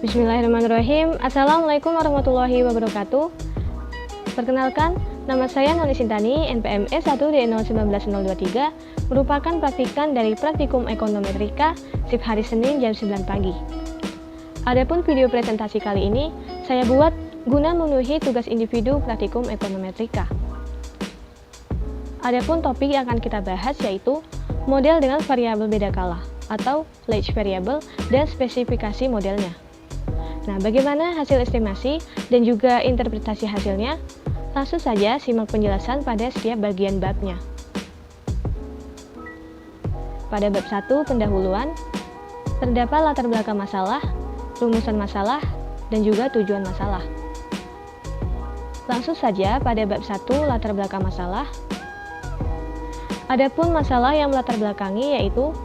Bismillahirrahmanirrahim. Assalamualaikum warahmatullahi wabarakatuh. Perkenalkan, nama saya Noni Sintani, NPM E1D019023, merupakan praktikan dari Praktikum Ekonometrika, shift hari Senin jam 9 pagi. Adapun video presentasi kali ini, saya buat guna memenuhi tugas individu Praktikum Ekonometrika. Adapun topik yang akan kita bahas yaitu model dengan variabel beda kala atau Lage variable dan spesifikasi modelnya. Nah, bagaimana hasil estimasi dan juga interpretasi hasilnya? Langsung saja simak penjelasan pada setiap bagian babnya. Pada bab 1 pendahuluan, terdapat latar belakang masalah, rumusan masalah, dan juga tujuan masalah. Langsung saja pada bab 1 latar belakang masalah. Adapun masalah yang melatar belakangi yaitu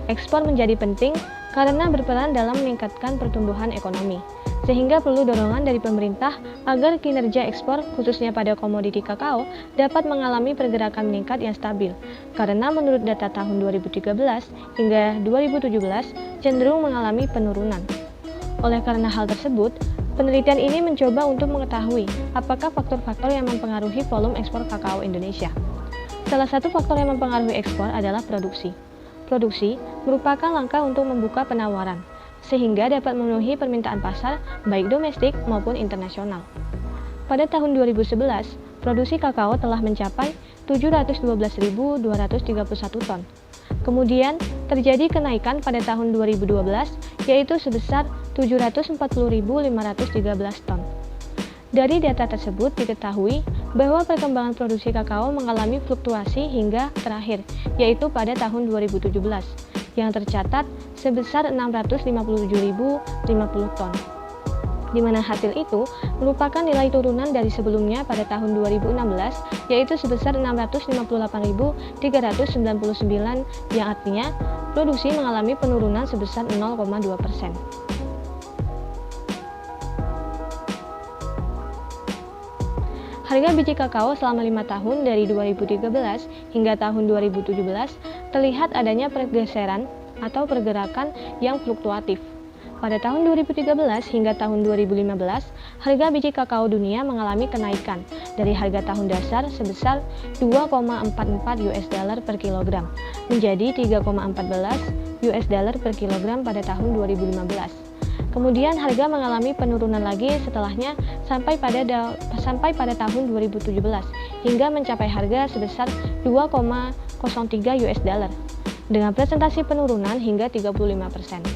ekspor menjadi penting karena berperan dalam meningkatkan pertumbuhan ekonomi, sehingga perlu dorongan dari pemerintah agar kinerja ekspor khususnya pada komoditi kakao dapat mengalami pergerakan meningkat yang stabil, karena menurut data tahun 2013 hingga 2017 cenderung mengalami penurunan. Oleh karena hal tersebut, penelitian ini mencoba untuk mengetahui apakah faktor-faktor yang mempengaruhi volume ekspor kakao Indonesia. Salah satu faktor yang mempengaruhi ekspor adalah produksi. Produksi merupakan langkah untuk membuka penawaran, sehingga dapat memenuhi permintaan pasar baik domestik maupun internasional. Pada tahun 2011, produksi kakao telah mencapai 712.231 ton. Kemudian, terjadi kenaikan pada tahun 2012, yaitu sebesar 740.513 ton. Dari data tersebut diketahui bahwa perkembangan produksi kakao mengalami fluktuasi hingga terakhir, yaitu pada tahun 2017, yang tercatat sebesar 657.050 ton. Di mana hasil itu merupakan nilai turunan dari sebelumnya pada tahun 2016, yaitu sebesar 658.399, yang artinya produksi mengalami penurunan sebesar 0,2%. Harga biji kakao selama 5 tahun dari 2013 hingga tahun 2017 terlihat adanya pergeseran atau pergerakan yang fluktuatif. Pada tahun 2013 hingga tahun 2015, harga biji kakao dunia mengalami kenaikan dari harga tahun dasar sebesar 2,44 US dollar per kilogram menjadi 3,14 US dollar per kilogram pada tahun 2015. Kemudian harga mengalami penurunan lagi setelahnya sampai pada tahun 2017 hingga mencapai harga sebesar 2,03 US dollar dengan presentasi penurunan hingga 35%.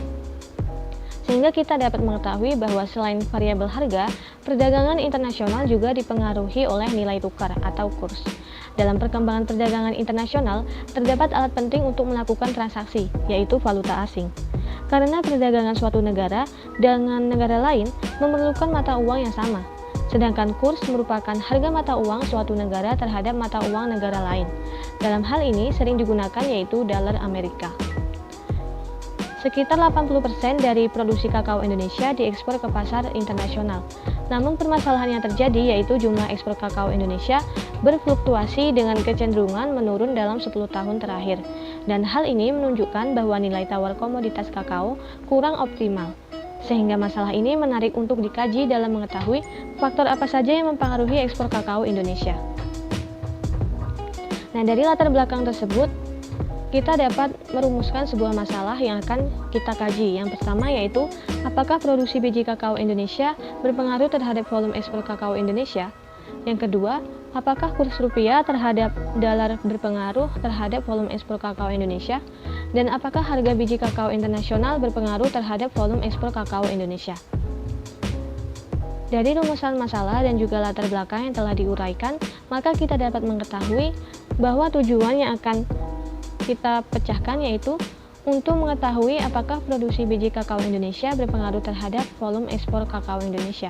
Sehingga kita dapat mengetahui bahwa selain variabel harga, perdagangan internasional juga dipengaruhi oleh nilai tukar atau kurs. Dalam perkembangan perdagangan internasional, terdapat alat penting untuk melakukan transaksi, yaitu valuta asing. Karena perdagangan suatu negara dengan negara lain memerlukan mata uang yang sama, sedangkan kurs merupakan harga mata uang suatu negara terhadap mata uang negara lain. Dalam hal ini sering digunakan yaitu dolar Amerika. Sekitar 80% dari produksi kakao Indonesia diekspor ke pasar internasional. Namun permasalahan yang terjadi yaitu jumlah ekspor kakao Indonesia berfluktuasi dengan kecenderungan menurun dalam 10 tahun terakhir. Dan hal ini menunjukkan bahwa nilai tawar komoditas kakao kurang optimal. Sehingga masalah ini menarik untuk dikaji dalam mengetahui faktor apa saja yang mempengaruhi ekspor kakao Indonesia. Nah, dari latar belakang tersebut, kita dapat merumuskan sebuah masalah yang akan kita kaji. Yang pertama yaitu, apakah produksi biji kakao Indonesia berpengaruh terhadap volume ekspor kakao Indonesia? Yang kedua, apakah kurs rupiah terhadap dolar berpengaruh terhadap volume ekspor kakao Indonesia? Dan apakah harga biji kakao internasional berpengaruh terhadap volume ekspor kakao Indonesia? Dari rumusan masalah dan juga latar belakang yang telah diuraikan, maka kita dapat mengetahui bahwa tujuan yang akan kita pecahkan yaitu untuk mengetahui apakah produksi biji kakao Indonesia berpengaruh terhadap volume ekspor kakao Indonesia.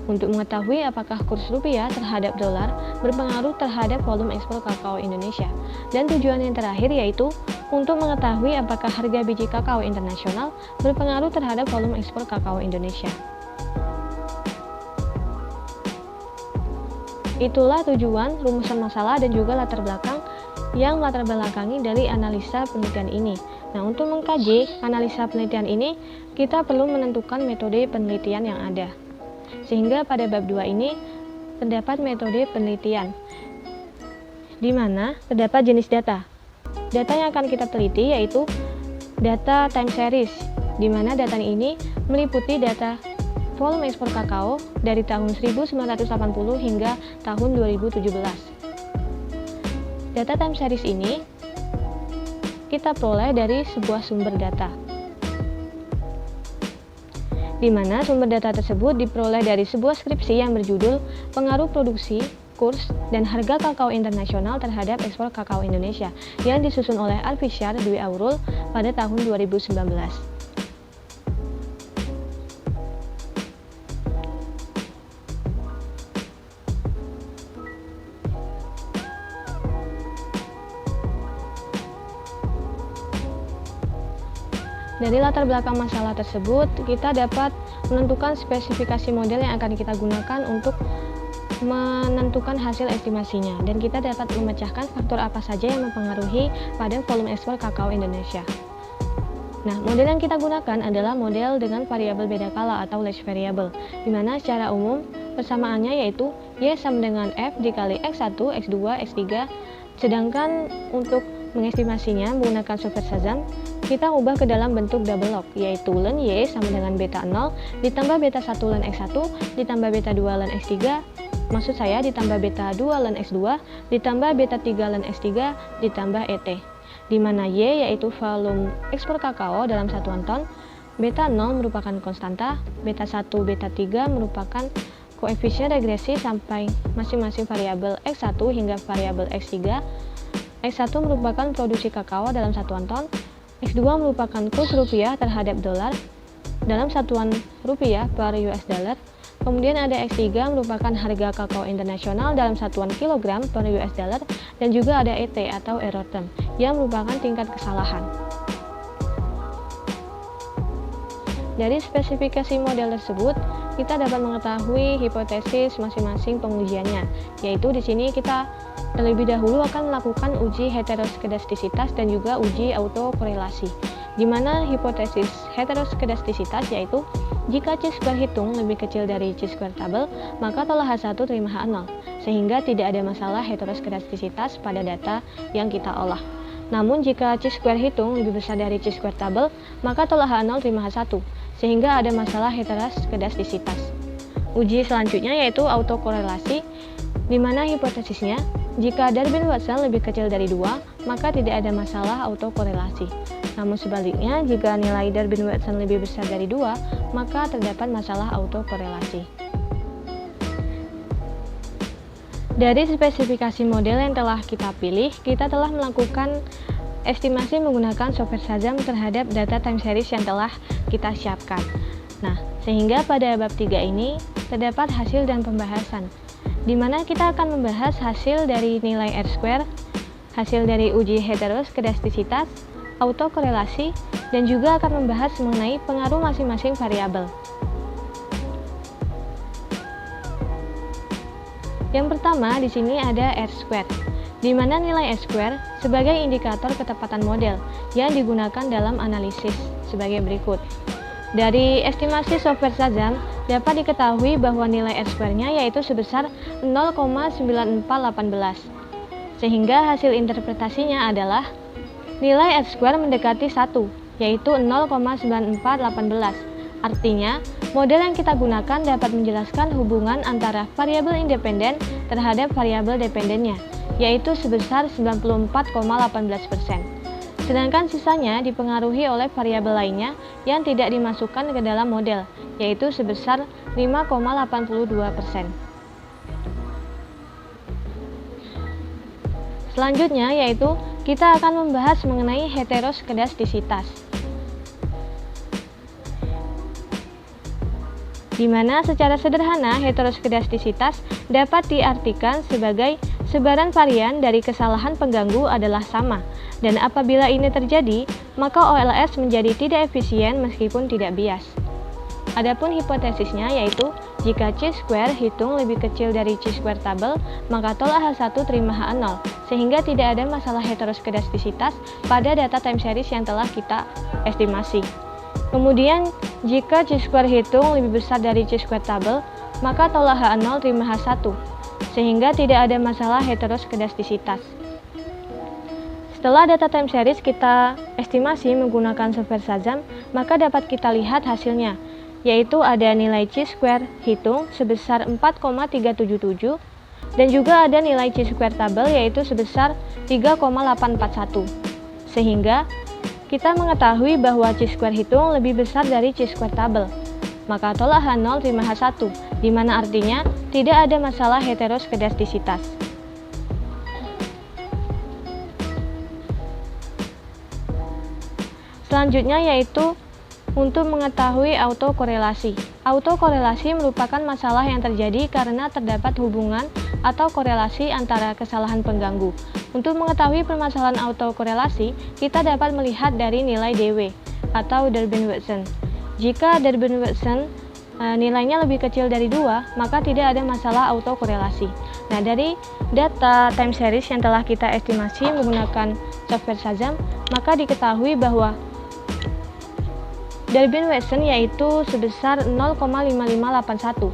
Untuk mengetahui apakah kurs rupiah terhadap dolar berpengaruh terhadap volume ekspor kakao Indonesia. Dan tujuan yang terakhir yaitu untuk mengetahui apakah harga biji kakao internasional berpengaruh terhadap volume ekspor kakao Indonesia. Itulah tujuan, rumusan masalah, dan juga latar belakang yang melatar belakangi dari analisa penelitian ini. Nah, untuk mengkaji analisa penelitian ini, kita perlu menentukan metode penelitian yang ada. Sehingga pada bab 2 ini terdapat metode penelitian, di mana terdapat jenis data. Data yang akan kita teliti yaitu data time series, di mana data ini meliputi data volume ekspor kakao dari tahun 1980 hingga tahun 2017. Data time series ini kita peroleh dari sebuah sumber data, di mana sumber data tersebut diperoleh dari sebuah skripsi yang berjudul Pengaruh Produksi, Kurs, dan Harga Kakao Internasional terhadap Ekspor Kakao Indonesia yang disusun oleh Alfisyar Dwi Aurul pada tahun 2019. Dari latar belakang masalah tersebut, kita dapat menentukan spesifikasi model yang akan kita gunakan untuk menentukan hasil estimasinya, dan kita dapat memecahkan faktor apa saja yang mempengaruhi pada volume ekspor kakao Indonesia. Nah, model yang kita gunakan adalah model dengan variabel beda kala atau Lesch variable, di mana secara umum persamaannya yaitu Y sama dengan F dikali X1, X2, X3, sedangkan untuk mengestimasinya menggunakan software Shazam, kita ubah ke dalam bentuk double log, yaitu ln Y sama dengan beta 0 ditambah beta 1 ln X1 ditambah beta 2 ln X3, maksud saya ditambah beta 2 ln X2 ditambah beta 3 ln X3 ditambah ET, di mana Y yaitu volume ekspor kakao dalam satuan ton, beta 0 merupakan konstanta, beta 1, beta 3 merupakan koefisien regresi sampai masing-masing variabel X1 hingga variabel X3. X1 merupakan produksi kakao dalam satuan ton, X2 merupakan kurs rupiah terhadap dolar dalam satuan rupiah per US dollar, kemudian ada X3 merupakan harga kakao internasional dalam satuan kilogram per US dollar, dan juga ada ET atau error term yang merupakan tingkat kesalahan. Dari spesifikasi model tersebut, kita dapat mengetahui hipotesis masing-masing pengujiannya, yaitu di sini kita terlebih dahulu akan melakukan uji heteroskedastisitas dan juga uji autokorelasi, di mana hipotesis heteroskedastisitas yaitu jika chi-square hitung lebih kecil dari chi-square tabel, maka tolak H1 terima H0, sehingga tidak ada masalah heteroskedastisitas pada data yang kita olah. Namun jika chi-square hitung lebih besar dari chi-square tabel, maka tolak H0 terima H1, sehingga ada masalah heteroskedastisitas. Uji selanjutnya yaitu autokorelasi, di mana hipotesisnya jika Darwin-Watson lebih kecil dari 2, maka tidak ada masalah autokorelasi. Namun sebaliknya, jika nilai Darwin-Watson lebih besar dari 2, maka terdapat masalah autokorelasi. Dari spesifikasi model yang telah kita pilih, kita telah melakukan estimasi menggunakan software Shazam terhadap data time series yang telah kita siapkan. Nah, sehingga pada bab 3 ini terdapat hasil dan pembahasan, di mana kita akan membahas hasil dari nilai R-square, hasil dari uji heteroskedastisitas, autokorelasi, dan juga akan membahas mengenai pengaruh masing-masing variabel. Yang pertama di sini ada R-square, di mana nilai R-square sebagai indikator ketepatan model yang digunakan dalam analisis sebagai berikut. Dari estimasi software Shazam dapat diketahui bahwa nilai R-square-nya yaitu sebesar 0,9418, sehingga hasil interpretasinya adalah nilai R-square mendekati 1, yaitu 0,9418. Artinya, model yang kita gunakan dapat menjelaskan hubungan antara variabel independen terhadap variabel dependennya, yaitu sebesar 94,18%. Sedangkan sisanya dipengaruhi oleh variabel lainnya yang tidak dimasukkan ke dalam model, yaitu sebesar 5,82%. Selanjutnya yaitu kita akan membahas mengenai heteroskedastisitas, di mana secara sederhana heteroskedastisitas dapat diartikan sebagai sebaran varian dari kesalahan pengganggu adalah sama, dan apabila ini terjadi, maka OLS menjadi tidak efisien meskipun tidak bias. Adapun hipotesisnya yaitu jika C-square hitung lebih kecil dari C-square tabel, maka tolak H1 terima H0, sehingga tidak ada masalah heteroskedastisitas pada data time series yang telah kita estimasi. Kemudian, jika C-square hitung lebih besar dari C-square tabel, maka tolak H0 terima H1, sehingga tidak ada masalah heteroskedastisitas. Setelah data time series kita estimasi menggunakan software Shazam, maka dapat kita lihat hasilnya, yaitu ada nilai C-square hitung sebesar 4,377 dan juga ada nilai C-square tabel yaitu sebesar 3,841. Sehingga kita mengetahui bahwa C-square hitung lebih besar dari C-square tabel. Maka tolak H0 terima H1, di mana artinya tidak ada masalah heteroskedastisitas. Selanjutnya yaitu untuk mengetahui autokorelasi. Autokorelasi merupakan masalah yang terjadi karena terdapat hubungan atau korelasi antara kesalahan pengganggu. Untuk mengetahui permasalahan autokorelasi, kita dapat melihat dari nilai DW atau Durbin-Watson. Jika Durbin-Watson nilainya lebih kecil dari 2, maka tidak ada masalah autokorelasi. Nah, dari data time series yang telah kita estimasi menggunakan software Shazam, maka diketahui bahwa Durbin-Watson yaitu sebesar 0,5581.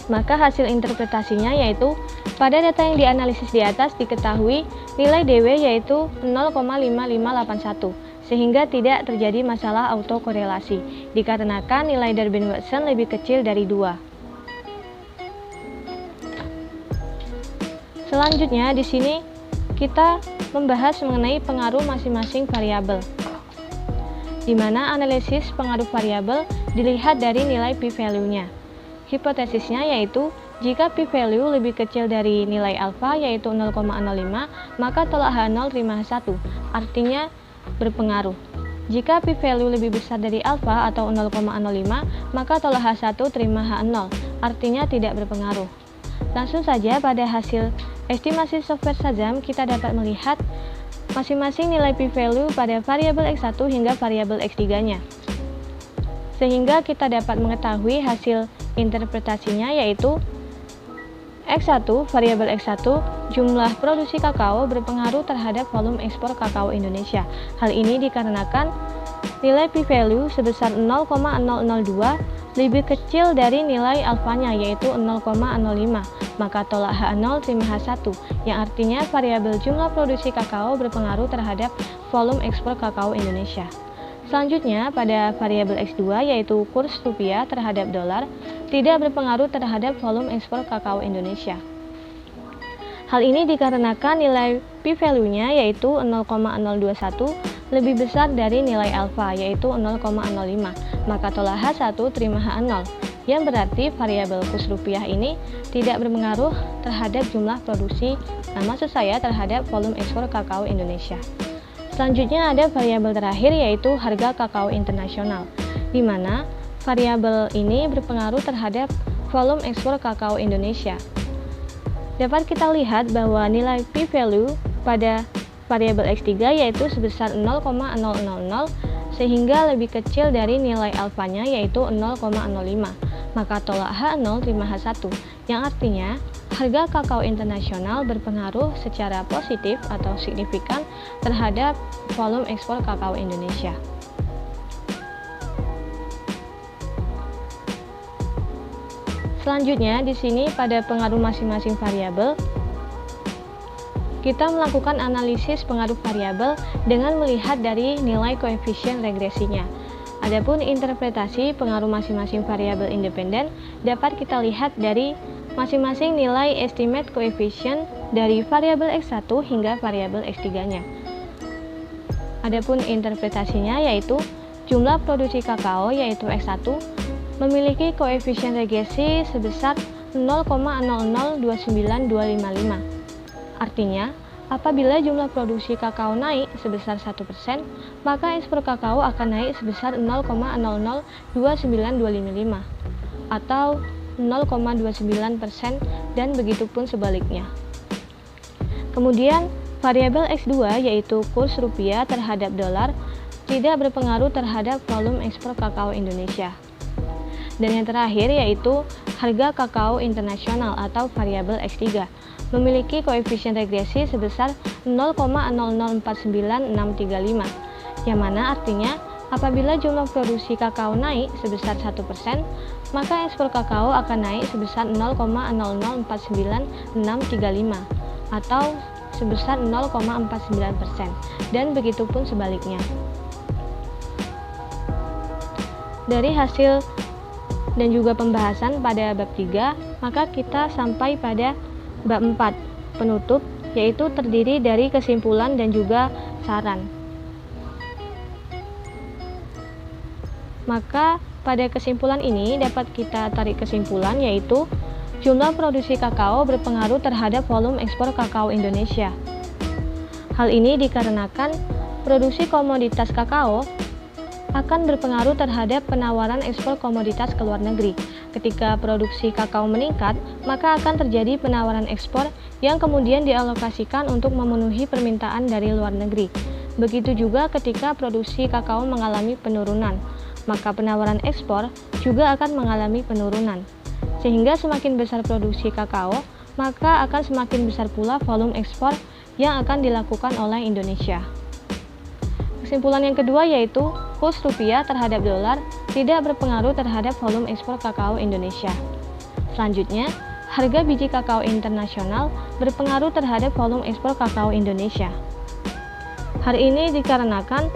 Maka hasil interpretasinya yaitu pada data yang dianalisis di atas diketahui nilai DW yaitu 0,5581, sehingga tidak terjadi masalah autokorelasi dikarenakan nilai Durbin-Watson lebih kecil dari 2. Selanjutnya di sini kita membahas mengenai pengaruh masing-masing variabel, di mana analisis pengaruh variabel dilihat dari nilai p-value-nya. Hipotesisnya yaitu jika p-value lebih kecil dari nilai alfa yaitu 0,05, maka tolak H0 terima H1, artinya berpengaruh. Jika p-value lebih besar dari alfa atau 0,05, maka tolak H1 terima H0, artinya tidak berpengaruh. Langsung saja pada hasil estimasi software Shazam kita dapat melihat masing-masing nilai p-value pada variabel X1 hingga variabel X3-nya. Sehingga kita dapat mengetahui hasil interpretasinya yaitu X1, variabel X1, jumlah produksi kakao berpengaruh terhadap volume ekspor kakao Indonesia. Hal ini dikarenakan nilai p-value sebesar 0,002 lebih kecil dari nilai alfanya yaitu 0,05, maka tolak H0 terima H1, yang artinya variabel jumlah produksi kakao berpengaruh terhadap volume ekspor kakao Indonesia. Selanjutnya, pada variabel X2 yaitu kurs rupiah terhadap dolar tidak berpengaruh terhadap volume ekspor kakao Indonesia. Hal ini dikarenakan nilai p-value-nya yaitu 0,021 lebih besar dari nilai alfa yaitu 0,05, maka tolak H1 terima H0, yang berarti variabel kurs rupiah ini tidak berpengaruh terhadap jumlah produksi, maksud saya terhadap volume ekspor kakao Indonesia. Selanjutnya ada variabel terakhir yaitu harga kakao internasional, di mana variabel ini berpengaruh terhadap volume ekspor kakao Indonesia. Dapat kita lihat bahwa nilai p-value pada variabel X3 yaitu sebesar 0,000 sehingga lebih kecil dari nilai alfanya yaitu 0,05, maka tolak H0 terima H1, yang artinya harga kakao internasional berpengaruh secara positif atau signifikan terhadap volume ekspor kakao Indonesia. Selanjutnya di sini pada pengaruh masing-masing variabel kita melakukan analisis pengaruh variabel dengan melihat dari nilai koefisien regresinya. Adapun interpretasi pengaruh masing-masing variabel independen dapat kita lihat dari masing-masing nilai estimate koefisien dari variabel X1 hingga variabel X3-nya. Adapun interpretasinya yaitu jumlah produksi kakao yaitu X1 memiliki koefisien regresi sebesar 0,0029255. Artinya, apabila jumlah produksi kakao naik sebesar 1%, maka ekspor kakao akan naik sebesar 0,0029255 atau 0,29% dan begitupun sebaliknya. Kemudian, variabel X2 yaitu kurs rupiah terhadap dolar tidak berpengaruh terhadap volume ekspor kakao Indonesia. Dan yang terakhir yaitu harga kakao internasional atau variabel X3 memiliki koefisien regresi sebesar 0,0049635, yang mana artinya apabila jumlah produksi kakao naik sebesar 1%, maka ekspor kakao akan naik sebesar 0,0049635 atau sebesar 0,49%, dan begitupun sebaliknya. Dari hasil dan juga pembahasan pada bab 3, maka kita sampai pada bab 4, penutup, yaitu terdiri dari kesimpulan dan juga saran. Maka pada kesimpulan ini dapat kita tarik kesimpulan yaitu jumlah produksi kakao berpengaruh terhadap volume ekspor kakao Indonesia. Hal ini dikarenakan produksi komoditas kakao akan berpengaruh terhadap penawaran ekspor komoditas ke luar negeri. Ketika produksi kakao meningkat, maka akan terjadi penawaran ekspor yang kemudian dialokasikan untuk memenuhi permintaan dari luar negeri. Begitu juga ketika produksi kakao mengalami penurunan, maka penawaran ekspor juga akan mengalami penurunan. Sehingga semakin besar produksi kakao, maka akan semakin besar pula volume ekspor yang akan dilakukan oleh Indonesia. Kesimpulan yang kedua yaitu kurs rupiah terhadap dolar tidak berpengaruh terhadap volume ekspor kakao Indonesia. Selanjutnya, harga biji kakao internasional berpengaruh terhadap volume ekspor kakao Indonesia. Hal ini dikarenakan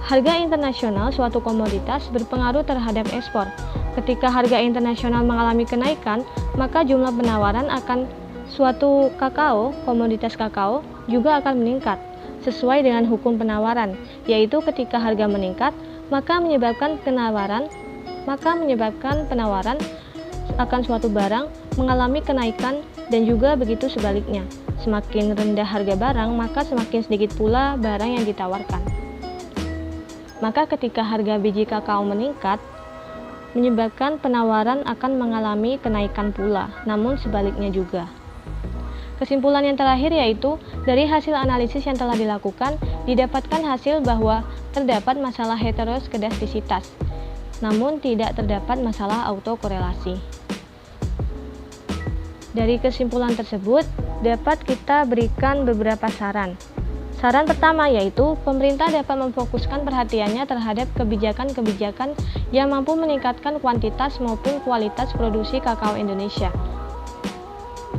harga internasional suatu komoditas berpengaruh terhadap ekspor. Ketika harga internasional mengalami kenaikan, maka jumlah penawaran akan suatu kakao, komoditas kakao, juga akan meningkat sesuai dengan hukum penawaran, yaitu ketika harga meningkat, maka menyebabkan penawaran akan suatu barang mengalami kenaikan, dan juga begitu sebaliknya. Semakin rendah harga barang, maka semakin sedikit pula barang yang ditawarkan. Maka ketika harga biji kakao meningkat, menyebabkan penawaran akan mengalami kenaikan pula, namun sebaliknya juga. Kesimpulan yang terakhir yaitu, dari hasil analisis yang telah dilakukan, didapatkan hasil bahwa terdapat masalah heteroskedastisitas, namun tidak terdapat masalah autokorelasi. Dari kesimpulan tersebut, dapat kita berikan beberapa saran. Saran pertama yaitu, pemerintah dapat memfokuskan perhatiannya terhadap kebijakan-kebijakan yang mampu meningkatkan kuantitas maupun kualitas produksi kakao Indonesia.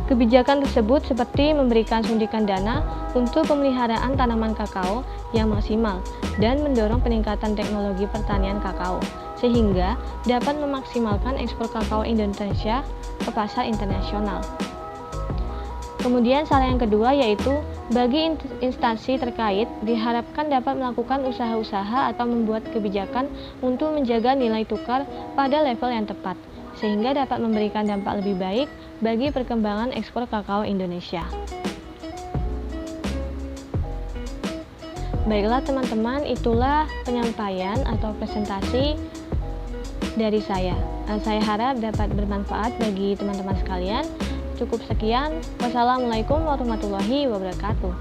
Kebijakan tersebut seperti memberikan suntikan dana untuk pemeliharaan tanaman kakao yang maksimal dan mendorong peningkatan teknologi pertanian kakao, sehingga dapat memaksimalkan ekspor kakao Indonesia ke pasar internasional. Kemudian saran yang kedua yaitu, bagi instansi terkait diharapkan dapat melakukan usaha-usaha atau membuat kebijakan untuk menjaga nilai tukar pada level yang tepat, sehingga dapat memberikan dampak lebih baik bagi perkembangan ekspor kakao Indonesia. Baiklah teman-teman, itulah penyampaian atau presentasi dari saya. Saya harap dapat bermanfaat bagi teman-teman sekalian. Cukup sekian. Wassalamualaikum warahmatullahi wabarakatuh.